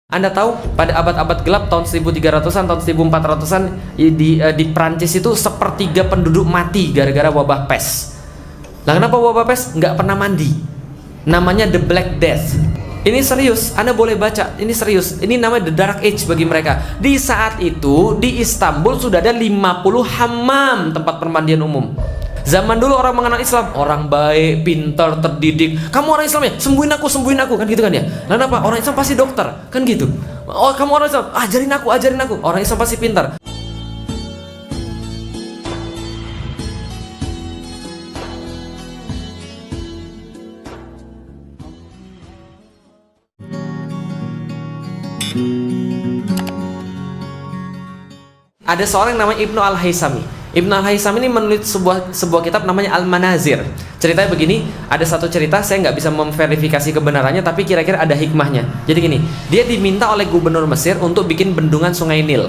Anda tahu pada abad-abad gelap tahun 1300-an, tahun 1400-an di Prancis itu sepertiga penduduk mati gara-gara wabah pes. Nah, kenapa wabah pes? Nggak pernah mandi. Namanya The Black Death. Ini serius, Anda boleh baca. Ini serius. Ini namanya The Dark Age bagi mereka. Di saat itu di Istanbul sudah ada 50 hammam, tempat permandian umum. Zaman dulu orang mengenal Islam, orang baik, pintar, terdidik. Kamu orang Islam ya? Sembuhin aku, kan gitu kan ya? Lalu apa? Orang Islam pasti dokter, kan gitu. Oh, kamu orang Islam, ajarin aku. Orang Islam pasti pintar. Ada seorang yang namanya Ibnu Al-Haythami. Ibnu Al-Haythami ini menulis sebuah kitab namanya Al-Manazir. Ceritanya begini, ada satu cerita, saya nggak bisa memverifikasi kebenarannya, tapi kira-kira ada hikmahnya. Jadi gini, dia diminta oleh gubernur Mesir untuk bikin bendungan Sungai Nil.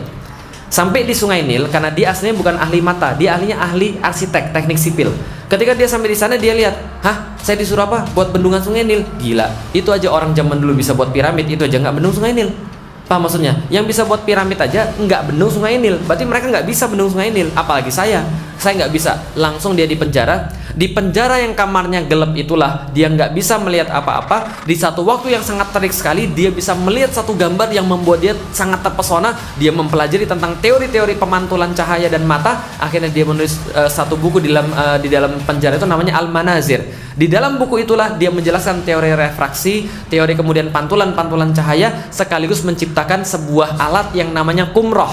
Sampai di Sungai Nil, karena dia aslinya bukan ahli mata, dia ahli arsitek, teknik sipil. Ketika dia sampai di sana, dia lihat, saya disuruh apa? Buat bendungan Sungai Nil. Gila, itu aja orang zaman dulu bisa buat piramid, itu aja nggak bendung Sungai Nil. Paham maksudnya? Yang bisa buat piramid aja nggak bendung Sungai Nil. Berarti mereka nggak bisa bendung Sungai Nil. Apalagi saya nggak bisa. Langsung dia dipenjara. Di penjara yang kamarnya gelap itulah dia nggak bisa melihat apa-apa. Di satu waktu yang sangat terik sekali, dia bisa melihat satu gambar yang membuat dia sangat terpesona. Dia mempelajari tentang teori-teori pemantulan cahaya dan mata. Akhirnya dia menulis satu buku di dalam penjara itu namanya Al-Manazir. Di dalam buku itulah dia menjelaskan teori refraksi, teori kemudian pantulan-pantulan cahaya, sekaligus menciptakan sebuah alat yang namanya kumroh,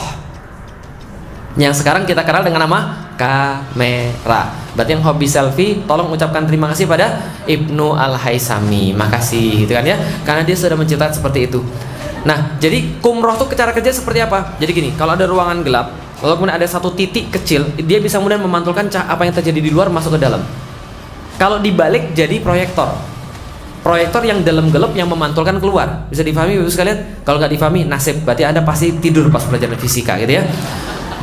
yang sekarang kita kenal dengan nama kamera. Berarti yang hobi selfie, tolong ucapkan terima kasih pada Ibnu Al-Haythami. Makasih, gitu kan ya, karena dia sudah menciptakan seperti itu. Nah, jadi kumroh itu cara kerja seperti apa? Jadi gini, kalau ada ruangan gelap, lalu kemudian ada satu titik kecil, dia bisa kemudian memantulkan apa yang terjadi di luar masuk ke dalam. Kalau dibalik jadi proyektor yang dalam gelap yang memantulkan keluar. Bisa difahami Bapak sekalian? Kalau nggak difahami, nasib, berarti Anda pasti tidur pas pelajaran fisika gitu ya.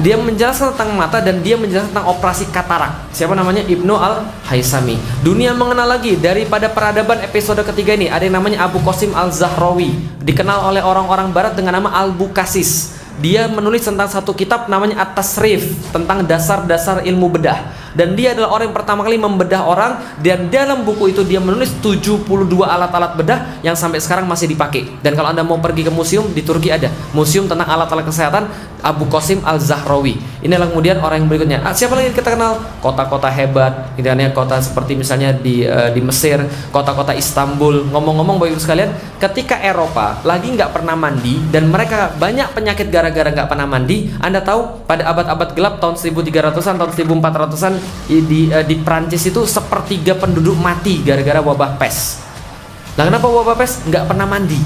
Dia menjelaskan tentang mata dan dia menjelaskan tentang operasi katarak. Siapa namanya? Ibnu Al-Haythami. Dunia mengenal lagi daripada peradaban episode ketiga ini. Ada yang namanya Abu Qasim Al-Zahrawi, dikenal oleh orang-orang barat dengan nama Al-Bukasis. Dia menulis tentang satu kitab namanya At-Tasrif, tentang dasar-dasar ilmu bedah. Dan dia adalah orang yang pertama kali membedah orang. Dan dalam buku itu dia menulis 72 alat-alat bedah yang sampai sekarang masih dipakai. Dan kalau Anda mau pergi ke museum, di Turki ada museum tentang alat-alat kesehatan Abu Qasim Al-Zahrawi. Inilah kemudian orang yang berikutnya. Siapa lagi yang kita kenal? Kota-kota hebat, kota seperti misalnya di Mesir, kota-kota Istanbul. Ngomong-ngomong Bapak Ibu sekalian, ketika Eropa lagi nggak pernah mandi dan mereka banyak penyakit gara-gara nggak pernah mandi, Anda tahu pada abad-abad gelap tahun 1300-an, tahun 1400-an di Prancis itu sepertiga penduduk mati gara-gara wabah pes. Nah, kenapa wabah pes? Nggak pernah mandi.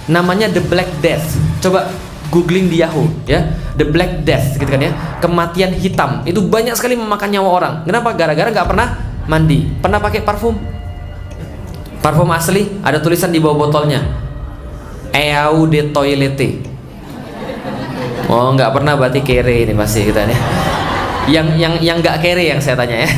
Namanya The Black Death. Coba googling di Yahoo ya, The Black Death gitu kan ya, kematian hitam. Itu banyak sekali memakan nyawa orang. Kenapa? Gara-gara nggak pernah mandi. Pernah pakai parfum asli, ada tulisan di bawah botolnya, Eau de Toilette. Oh, nggak pernah, berarti kere ini pasti kita nih. Yang nggak kere yang saya tanya ya.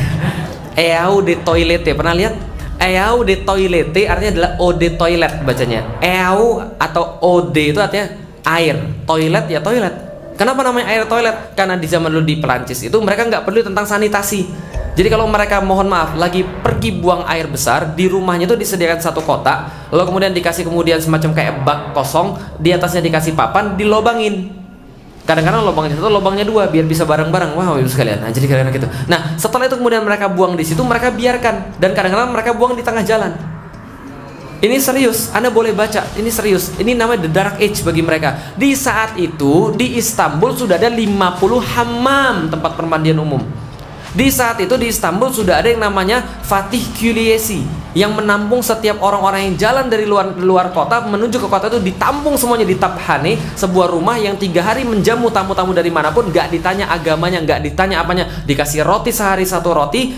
Eau de Toilette, pernah lihat? Eau de Toilette artinya adalah eau de toilet bacanya. Eau atau eau de itu artinya air, toilet ya toilet. Kenapa namanya air toilet? Karena di zaman dulu di Perancis itu mereka nggak peduli tentang sanitasi. Jadi kalau mereka, mohon maaf, lagi pergi buang air besar, di rumahnya itu disediakan satu kotak, lalu kemudian dikasih semacam kayak bak kosong, di atasnya dikasih papan, dilobangin. Kadang-kadang lubangnya satu, lubangnya dua, biar bisa bareng-bareng. Wah, Ibu sekalian. Nah, jadi kadang-kadang gitu. Nah, setelah itu kemudian mereka buang di situ, mereka biarkan, dan kadang-kadang mereka buang di tengah jalan. Ini serius, Anda boleh baca. Ini serius. Ini namanya The Dark Age bagi mereka. Di saat itu di Istanbul sudah ada 50 hammam, tempat permandian umum. Di saat itu di Istanbul sudah ada yang namanya Fatih Külliyesi, yang menampung setiap orang-orang yang jalan dari luar kota menuju ke kota itu, ditampung semuanya di Taphane, sebuah rumah yang 3 hari menjamu tamu-tamu dari manapun, nggak ditanya agamanya, nggak ditanya apanya, dikasih roti sehari 1 roti.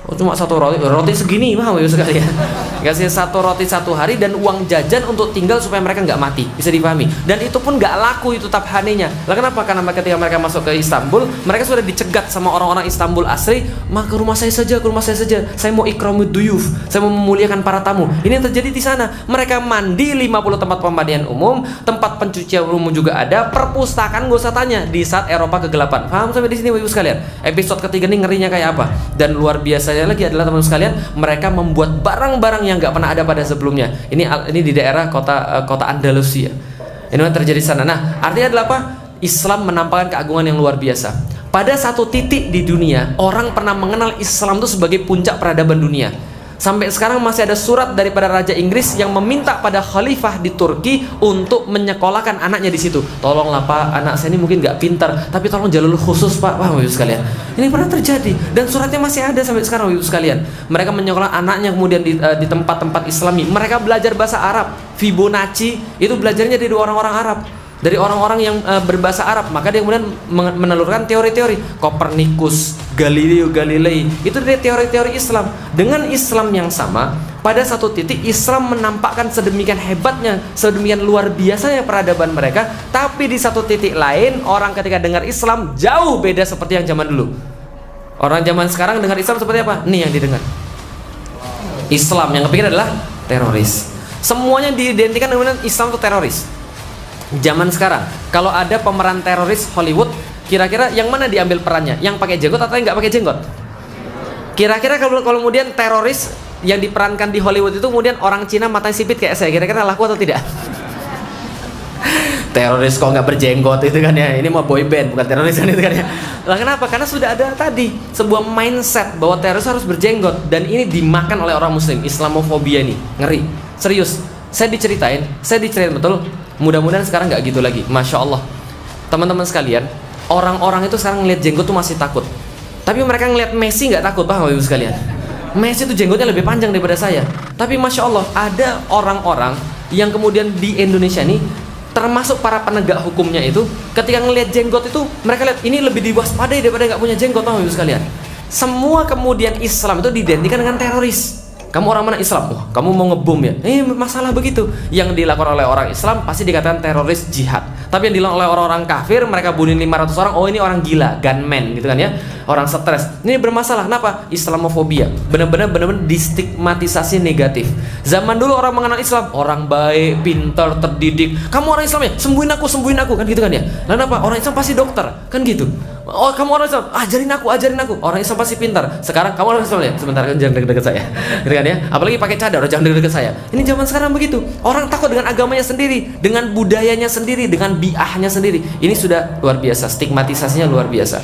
Oh, cuma 1 roti segini mah sekali ya. Dikasih satu roti satu hari dan uang jajan untuk tinggal supaya mereka nggak mati. Bisa dipahami. Dan itu pun nggak laku itu tabhanenya. Lah kenapa? Karena ketika mereka masuk ke Istanbul, mereka sudah dicegat sama orang-orang Istanbul asli. Ke rumah saya saja, ke rumah saya saja. Saya mau ikramud duyuf, saya mau memuliakan para tamu. Ini yang terjadi di sana. Mereka mandi 50 tempat pemandian umum, tempat pencucian umum juga ada, perpustakaan gak usah tanya di saat Eropa kegelapan. Paham sampai di sini Ibu sekalian? Episode ketiga ini ngerinya kayak apa? Dan luar biasanya lagi adalah teman-teman sekalian, mereka membuat barang-barang yang nggak pernah ada pada sebelumnya. Ini di daerah kota Andalusia. Ini yang terjadi di sana. Nah, artinya adalah apa? Islam menampakkan keagungan yang luar biasa. Pada satu titik di dunia, orang pernah mengenal Islam itu sebagai puncak peradaban dunia. Sampai sekarang masih ada surat daripada Raja Inggris yang meminta pada khalifah di Turki untuk menyekolahkan anaknya di situ. Tolonglah Pak, anak saya ini mungkin nggak pintar, tapi tolong jalur khusus Pak. Wah, Ibu sekalian, ini pernah terjadi dan suratnya masih ada sampai sekarang Ibu sekalian. Mereka menyekolahkan anaknya kemudian di tempat-tempat Islami. Mereka belajar bahasa Arab. Fibonacci itu belajarnya dari orang-orang Arab, dari orang-orang yang berbahasa Arab. Maka dia kemudian menelurkan teori-teori. Kopernikus, Galileo Galilei, itu dari teori-teori Islam. Dengan Islam yang sama, pada satu titik Islam menampakkan sedemikian hebatnya, sedemikian luar biasanya peradaban mereka. Tapi di satu titik lain, orang ketika dengar Islam jauh beda seperti yang zaman dulu. Orang zaman sekarang dengar Islam seperti apa? Nih yang didengar, Islam yang kepikir adalah teroris. Semuanya diidentikan dengan Islam itu teroris. Zaman sekarang, kalau ada pemeran teroris Hollywood, kira-kira yang mana diambil perannya? Yang pakai jenggot atau yang nggak pakai jenggot? Kira-kira kalau kemudian teroris yang diperankan di Hollywood itu kemudian orang Cina matanya sipit kayak saya, kira-kira laku atau tidak? Teroris kok nggak berjenggot itu kan ya? Ini mau boy band bukan teroris kan itu kan ya? Lah kenapa? Karena sudah ada tadi sebuah mindset bahwa teroris harus berjenggot, dan ini dimakan oleh orang Muslim. Islamofobia ini ngeri, serius. Saya diceritain betul. Mudah-mudahan sekarang nggak gitu lagi. Masya Allah, teman-teman sekalian, orang-orang itu sekarang ngeliat jenggot tuh masih takut. Tapi mereka ngeliat Messi nggak takut, paham Ibu sekalian? Messi tuh jenggotnya lebih panjang daripada saya. Tapi Masya Allah, ada orang-orang yang kemudian di Indonesia nih, termasuk para penegak hukumnya itu, ketika ngeliat jenggot itu, mereka lihat ini lebih diwaspadai daripada nggak punya jenggot, paham Ibu sekalian? Semua kemudian Islam itu diidentikan dengan teroris. Kamu orang mana Islam? Wah, kamu mau ngebom ya? Masalah begitu. Yang dilakukan oleh orang Islam pasti dikatakan teroris jihad. Tapi yang dilakukan oleh orang-orang kafir, mereka bunuh 500 orang, oh ini orang gila, gunman gitu kan ya. Orang stres. Ini bermasalah. Kenapa? Islamofobia. Benar-benar distigmatisasi negatif. Zaman dulu orang mengenal Islam, orang baik, pintar, terdidik. Kamu orang Islam ya? Sembuhin aku kan gitu kan ya. Lalu apa? Orang Islam pasti dokter, kan gitu. Oh, kamu orang Islam, ajarin aku. Orang Islam pasti pintar. Sekarang kamu orang Islam ya? Sebentar, kan jangan deket-deket saya. Gitu kan ya? Apalagi pakai cadar, jangan deket-deket saya. Ini zaman sekarang begitu. Orang takut dengan agamanya sendiri, dengan budayanya sendiri, dengan biahnya sendiri. Ini sudah luar biasa, stigmatisasinya luar biasa.